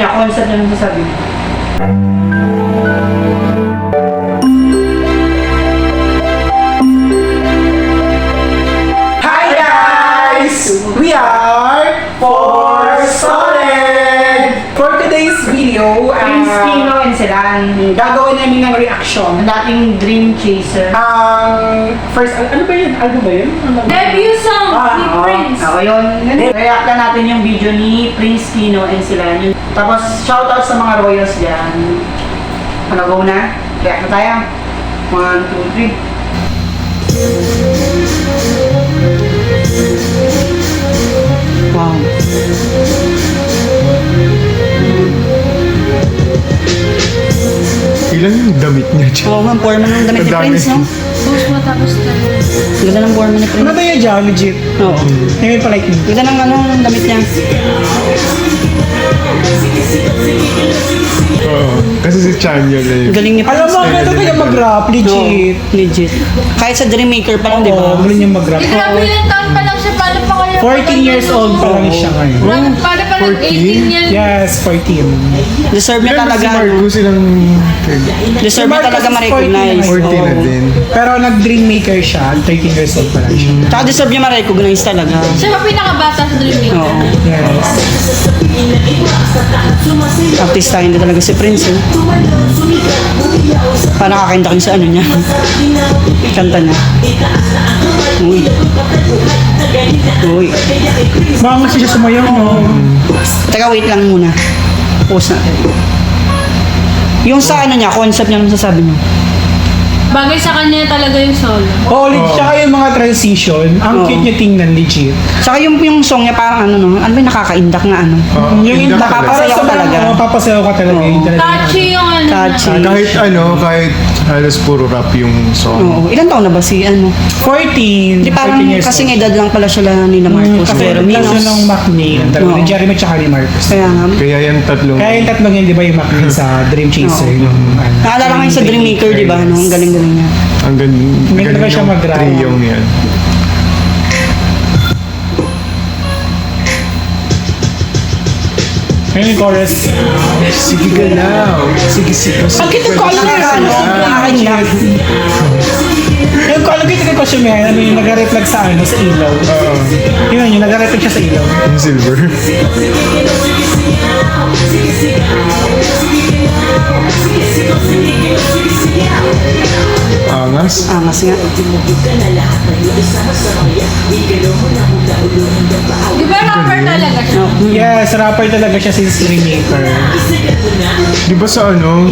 niya, concept niya nung sasabi niya. Hi guys! We are For Solid! For today's video, Prince Kino and Selan. gagawin namin ng reaction. Ang dating Dream Chaser. First, ano ba yun? Ano ba yun? Debut song ni oo. Prince. Ako yun. React na natin yung video ni Prince Kino and Selan. Tapos, shoutout sa mga royals dyan. Ano, go na? React na tayo. 1, 2, 3. Wow. Ilan yung damit niya dyan? Oo nga, forma ng damit ni Ang dami. Prince, no? Post mo tapos tayo. Ganda ng forma ni Ano Prince. ba yun dyan? Legit. Oo. Ngayon pa like me. Ganda ng ano, ng damit niya. Oo. Kasi si Chanyo na yun. Galing ni Alam Prince. mo, ano kaya mag-rap? Legit. Oo, legit. Kahit sa Dreammaker pa lang, di ba? Oo, galing niya mag-rap. Grabe ilang taon pa lang siya. Paano pa kaya? 14 years old pa lang siya ngayon. Paano pa nag-18 yan? Yes, 14. Deserve niya Ilan ba si talaga. Marco silang... Deserve niya Si talaga Marcos is ma-recognize. 14 na Oo. din. Pero nag-dreammaker siya, 13 years old pa lang siya. Tsaka deserve niya ma-recognize talaga. Siya pa pinakabata sa Dream Maker. Oo. Yes. Artista hindi talaga si Prince, eh. Parang nakakainda kayo sa ano niya. Kanta niya. Uy. Uy. Baka kasi siya sumayaw, no? Teka, wait lang muna. Pause natin. Yung sa ano niya, concept niya, ano sasabi niyo? Bagay sa kanya talaga yung solo. Oo, legit. Tsaka yung mga transition, ang Oo. cute niya tingnan, legit. Tsaka yung song niya parang ano, no? Ano ba yung nakakaindak na ano? Yung Indak napapasayaw talaga. talaga. Oo, papasayaw ka talaga. Oo. Yun talaga. Catchy yung ano. Catchy. Kahit halos puro rap yung song. Oo. Ilan taon na ba si ano? 14. Di parang 14 years kasing old. edad lang pala sila nila Marcos. Kasi Pero plus Minos. yun ng McNe, Oo. ni Jeremy tsaka ni Marcos. Kaya nga. Kaya yan tatlong... Kaya yung tatlong yun, di ba yung McNe sa Dream Chaser? Oo. Yung, ano, Naalala ko yung sa Dreammaker, di ba? No? Ang galing-galing niya. Ang May galing talaga siya yung mag-rap. triyong yan. Ngayon yung chorus. Sige galaw. Sige, sige. Ang cute ng color! Ano? Nakakaindak. Yung color cute ng costume yan, ano yung nag-reflect sa ano, sa ilaw. Oo. Yun yung nag-reflect siya sa ilaw. Yung silver. Angas. Angas nga. Di ba rapper talaga siya? Yes, rapper talaga siya since Dreammaker. Di ba sa ano?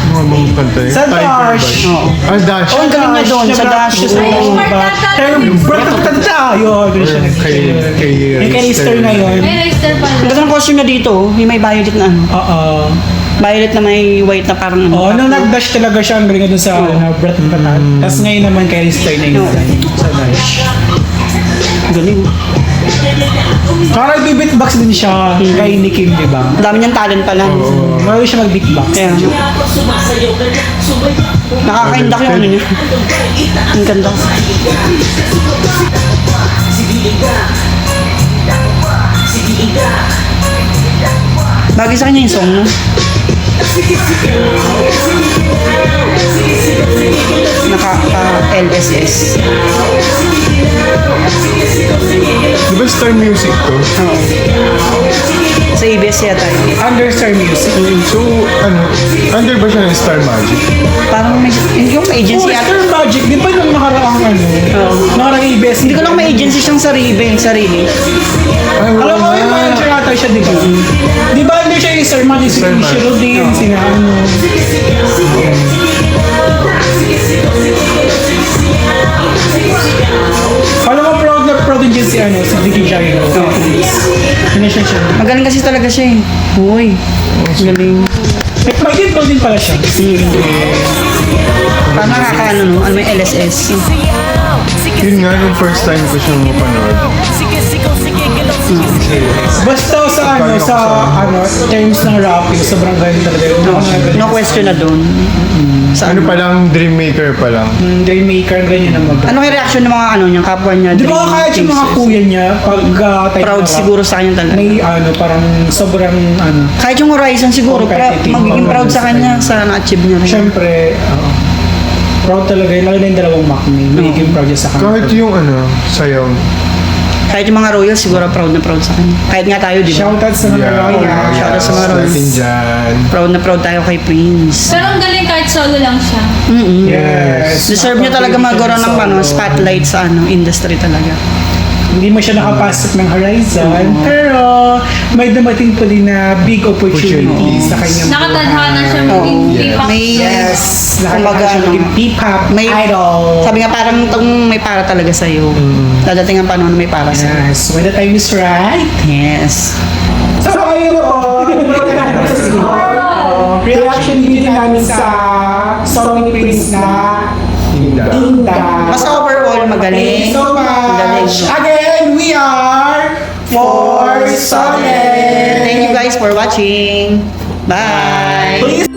Mga mga kanta yun? Sa Tiger Dash. ba? Oo. Ah, Dash. Oh, ang galing niya doon, sa Dash. Ay, Oo, Smart ba? Tata. Pero bratata! Yun, doon siya Kay Yung kay Easter Easter. na yun. May register pa Ang lang. ganda ng costume niya dito. Yung may violet na ano. Oo. Violet na may white na parang ano. Oo, nung nag-dash talaga siya, ang galing doon sa ano, bratata. Tapos ngayon naman kay Easter na yun. Sa Dash. Galing. Parang nag-beatbox din siya kay ni Kim, di ba? Ang dami niyang talent pala. Marami siya mag-beatbox. Kaya nakakaindak yung ano niya. Ang ganda. Bagay sa kanya yung song, no? Naka-LSS. Di ba Star Music to? Oo. Sa ABS yata yun. Under Star Music. So, ano, under ba siya ng Star Magic? Parang may, yung may agency Oh, yata. Star Magic, di ba nung nakaraang ano? Nakaraang ABS. Hindi ko lang may agency siyang sarili. Ay, wala Alam ko, yung na. manager ata siya, di ba? Di ba hindi siya yung Star Magic? Si Star Magic. Shirley, sina ano. Alam mo, proud din si ano, si Vicky Jairo. Hindi siya siya. Magaling kasi talaga siya eh. Uy. Galing. May din pala siya. Parang nakakaano no? Ano yung LSS? Yun nga, nung first time ko siyang mapanood. Basta sa terms ng rapping, sobrang ganda talaga. No question na doon. Sa Ano pa lang, dream maker pa lang. Dreammaker, ganyan naman. Ano yung reaction ng mga niya, kapwa niya? Di ba kahit yung mga Dream kuya niya, pag type Proud na rap, siguro sa kanya talaga. may parang sobrang Kahit yung Horizon siguro, Competitive. magiging proud sa kanya sa na-achieve niya rin. syempre, proud talaga yun. Lalo na yung dalawang Macney, magiging proud siya sa kanya. Kahit yung sayaw. Kahit yung mga Royals, siguro proud na proud sa kanya. Kahit nga tayo, di ba? Shoutout sa mga Royals. Shoutout sa mga Royals. Natin dyan. Proud na proud tayo kay Prince. Pero ang galing kahit solo lang siya. Yes. Deserve niya talaga magkaroon ng spotlight sa industry talaga. Hindi mo siya nakapasok ng Horizon, pero may dumating pa din na big opportunity sa kanyang Nakatadhana siya maging Oo. K-pop. May, Yes, kumbaga, nakakasya maging P-pop may idol. Sabi nga parang itong may para talaga sa'yo. Dadating ang panahon na may para sa'yo. Yes, when the time is right. Yes. So, ayun po. Reaction video namin sa song ni Prince na Tinda. Basta overall, magaling. Thank you so Magaling. much. Again, we are for Solid. Thank you guys for watching. Bye. Please